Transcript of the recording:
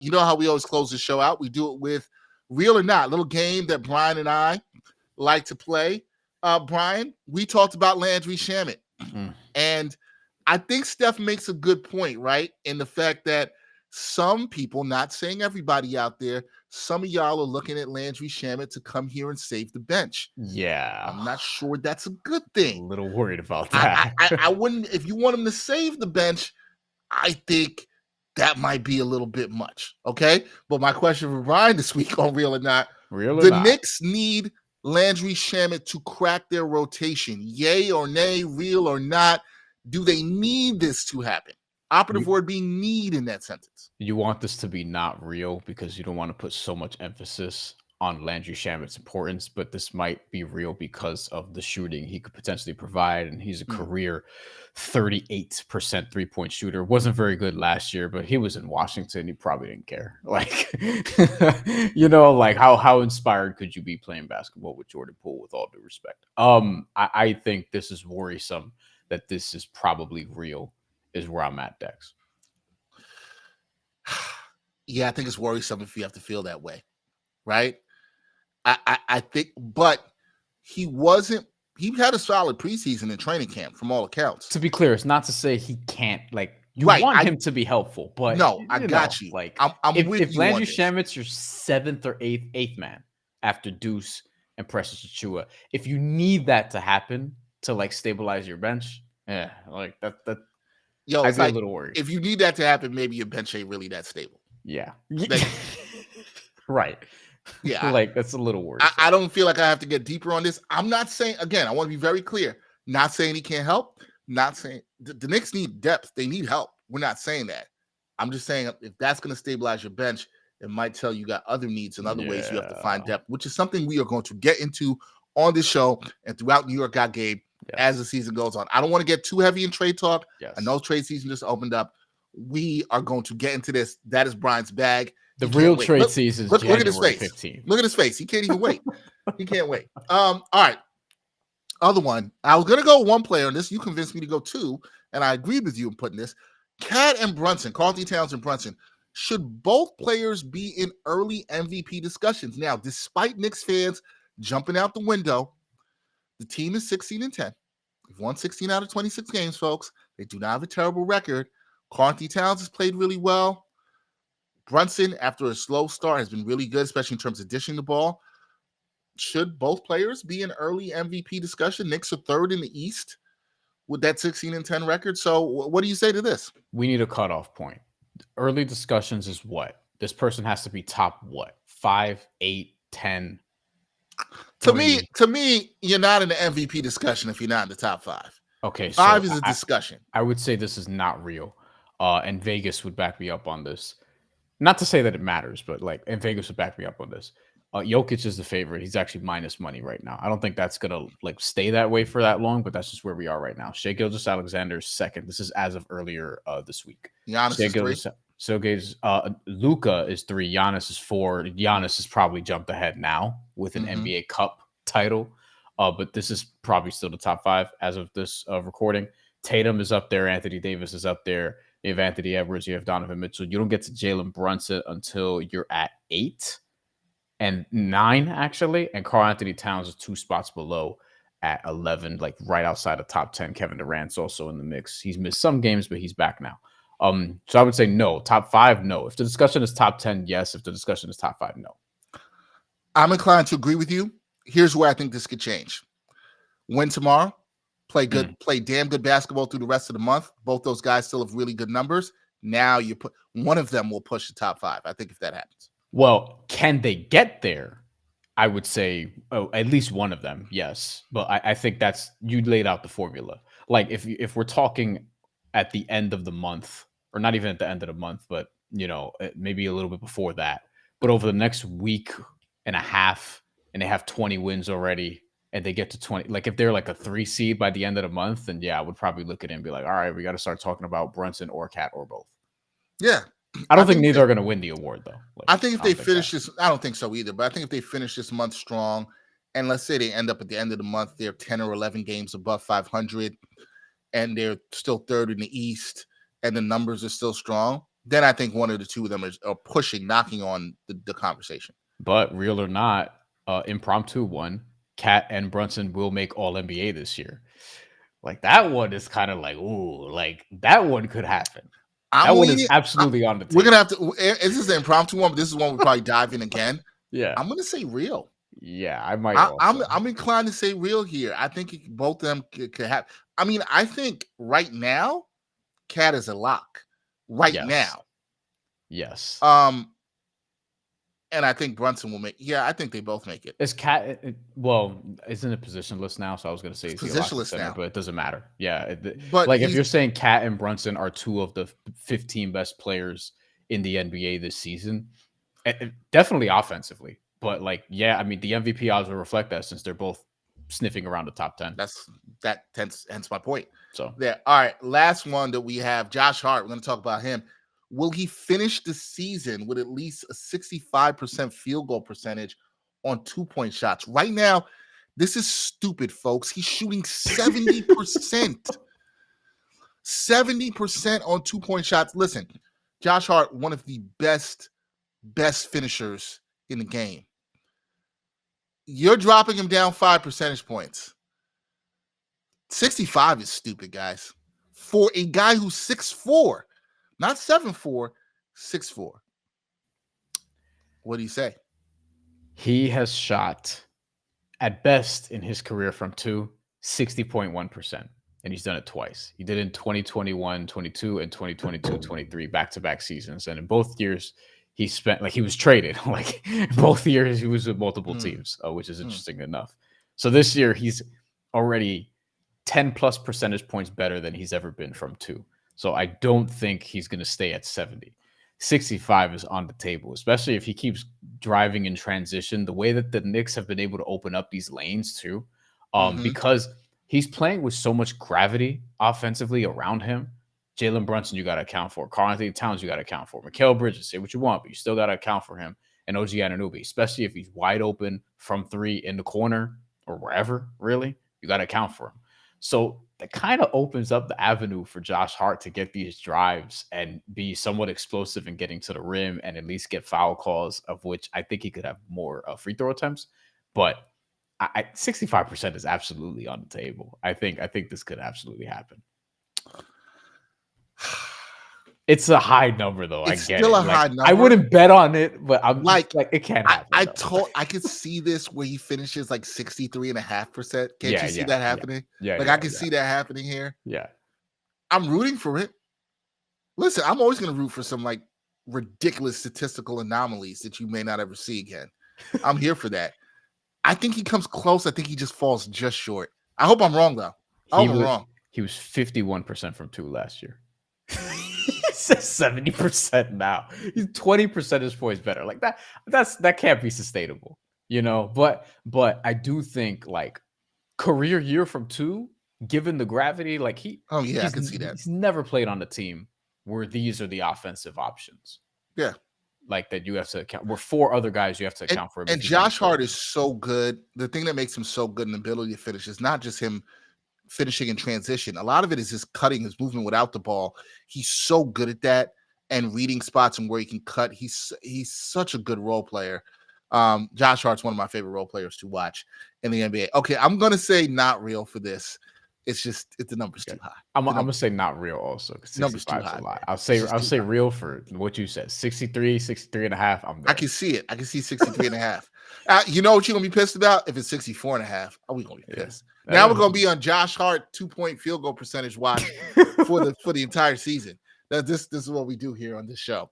you know how we always close the show out? We do it with Real or Not, a little game that Bryan and I like to play. Bryan, we talked about Landry Shamet. And I think Steph makes a good point, right? In the fact that some people, not saying everybody out there, some of y'all are looking at Landry Shamet to come here and save the bench. Yeah. I'm not sure that's a good A thing. little worried about that. I wouldn't, if you want him to save the bench, I think that might be a little bit much. Okay. But my question for Bryan this week on Real or Not, the Knicks need Landry Shamet to crack their rotation. Yay or nay, real or not? Do they need this to happen? Operative word being need in that sentence. You want this to be not real because you don't want to put so much emphasis on Landry Shamet's importance, but this might be real because of the shooting he could potentially provide. And he's a career 38% three-point shooter. Wasn't very good last year, but he was in Washington. He probably didn't care. Like, like how inspired could you be playing basketball with Jordan Poole, with all due respect? I think this is worrisome that this is probably real, is where I'm at, Dex. Yeah, I think it's worrisome if you have to feel that way, right? I think, but he had a solid preseason and training camp from all accounts. To be clear, it's not to say he can't, want him to be helpful, but no, I got you. Like, I'm with if you Landry Shamet's your seventh or eighth man after Deuce and Precious Achiuwa, if you need that to happen to stabilize your bench, that. Yo, I'd be a little worried. If you need that to happen, maybe your bench ain't really that stable. Yeah. Right. Yeah. That's a little worse. I don't feel like I have to get deeper on this. I'm not saying, again, I want to be very clear. Not saying he can't help. Not saying the Knicks need depth. They need help. We're not saying that. I'm just saying if that's going to stabilize your bench, it might tell you got other needs and other ways you have to find depth, which is something we are going to get into on this show and throughout New York Got Game as the season goes on. I don't want to get too heavy in trade talk. I know trade season just opened up. We are going to get into this. That is Bryan's bag. The real trade season is January look at his face. 15th. Look at his face. He can't even wait. He can't wait. All right. Other one. I was going to go one player on this. You convinced me to go two, and I agreed with you in putting this. Cat and Brunson, Karl-Anthony Towns and Brunson. Should both players be in early MVP discussions? Now, despite Knicks fans jumping out the window, the team is 16-10. They've won 16 out of 26 games, folks. They do not have a terrible record. Karl-Anthony Towns has played really well. Brunson, after a slow start, has been really good, especially in terms of dishing the ball. Should both players be in early MVP discussion? Knicks are third in the East with that 16-10 record. So what do you say to this? We need a cutoff point. Early discussions is what? This person has to be top what? 5, 8, 10? To me, you're not in the MVP discussion if you're not in the top 5. Okay, 5 is a discussion. I would say this is not real. And Vegas would back me up on this. Not to say that it matters, but and Vegas would back me up on this. Jokic is the favorite. He's actually minus money right now. I don't think that's gonna stay that way for that long, but that's just where we are right now. Shai Gilgeous-Alexander is second. This is as of earlier this week. Giannis is 3. Luka is 3. Giannis is 4. Giannis has probably jumped ahead now with an NBA Cup title, but this is probably still the top 5 as of this recording. Tatum is up there. Anthony Davis is up there. You have Anthony Edwards. You have Donovan Mitchell. You don't get to Jalen Brunson until you're at 8 and 9, actually. And Karl-Anthony Towns is 2 spots below at 11, right outside of top 10. Kevin Durant's also in the mix. He's missed some games, but he's back now. So I would say no. Top 5, no. If the discussion is top 10, yes. If the discussion is top 5, no. I'm inclined to agree with you. Here's where I think this could change. Win tomorrow. Play damn good basketball through the rest of the month. Both those guys still have really good numbers. Now you put one of them will push the top 5. I think if that happens. Well, can they get there? I would say at least one of them, yes. But I think you laid out the formula. If we're talking at the end of the month, or not even at the end of the month, but maybe a little bit before that. But over the next week and a half, and they have 20 wins already. And they get to 20, if they're a 3 seed by the end of the month, then I would probably look at it and be like, all right, we got to start talking about Brunson or Cat or both. Yeah. I don't think neither are going to win the award, though. I think if they finish this, I don't think so either, but I think if they finish this month strong, and let's say they end up at the end of the month, they're 10 or 11 games above 500, and they're still third in the East, and the numbers are still strong, then I think one of the two of them are pushing, knocking on the conversation. But real or not, impromptu one, Cat and Brunson will make All NBA this year. Like that one is kind of like, ooh, like that one could happen. That one is absolutely on the table. We're gonna have to. This is the impromptu one, but this is one we probably dive in again. Yeah, I'm gonna say real. Yeah, I might. I'm inclined to say real here. I think both of them could have. I mean, I think right now, Cat is a lock. Right now, yes. And I think Brunson will make. Yeah, I think they both make it. Is Cat? Well, isn't it positionless now? So I was going to say it's positionless now, but it doesn't matter. Yeah, but like if you're saying Cat and Brunson are two of the 15 best players in the NBA this season, definitely offensively. But like, yeah, I mean, the MVP odds will reflect that since they're both sniffing around the top 10. Hence my point. So there. All right, last one that we have, Josh Hart. We're going to talk about him. Will he finish the season with at least a 65% field goal percentage on 2-point shots? Right now, this is stupid, folks. He's shooting 70%. 70% on 2-point shots. Listen, Josh Hart, one of the best finishers in the game. You're dropping him down 5 percentage points. 65 is stupid, guys. For a guy who's 6'4", not 7'4", 6'4". What do you say? He has shot at best in his career from 60.1%. And he's done it twice. He did it in 2021-22 and 2022-23 back-to-back seasons. And in both years, he spent he was traded. Like both years, he was with multiple teams, which is interesting enough. So this year, he's already 10 plus percentage points better than he's ever been from 2. So I don't think he's going to stay at 70. 65 is on the table, especially if he keeps driving in transition. The way that the Knicks have been able to open up these lanes too, because he's playing with so much gravity offensively around him. Jalen Brunson, you got to account for. Karl-Anthony Towns, you got to account for. Mikal Bridges, say what you want, but you still got to account for him. And OG Anunoby, especially if he's wide open from 3 in the corner or wherever, really, you got to account for him. So that kind of opens up the avenue for Josh Hart to get these drives and be somewhat explosive in getting to the rim and at least get foul calls, of which I think he could have more free throw attempts. But 65% is absolutely on the table. I think this could absolutely happen. It's a high number, though. It's still a high number. I wouldn't bet on it, but I'm like it can't happen. I could see this where he finishes 63.5%. Can't you see that happening? I can see that happening here. Yeah, I'm rooting for it. Listen, I'm always going to root for some ridiculous statistical anomalies that you may not ever see again. I'm here for that. I think he comes close. I think he just falls just short. I hope I'm wrong, though. I'm wrong. He was 51% from 2 last year. He's 70% now. He's 20 percentage points better. Like that can't be sustainable, But I do think career year from 2, given the gravity, I can see that. He's never played on a team where these are the offensive options. Yeah. That you have to account. Where 4 other guys you have to account for. And Josh Hart is so good. The thing that makes him so good in the ability to finish is not just him finishing in transition. A lot of it is his cutting, his movement without the ball. He's so good at that and reading spots and where he can cut. He's such a good role player. Josh Hart's one of my favorite role players to watch in the NBA. Okay, I'm gonna say not real for this. It's the number's too high. I'm gonna say not real also. Numbers too high. A lot. I'll say real for what you said. 63 and a half. I'm there. I can see it. I can see 63 and a half. You know what you're gonna be pissed about? If it's 64 and a half, are we gonna be pissed? Yeah. Now we're gonna be on Josh Hart 2-point field goal percentage watch for the entire season. This is what we do here on this show.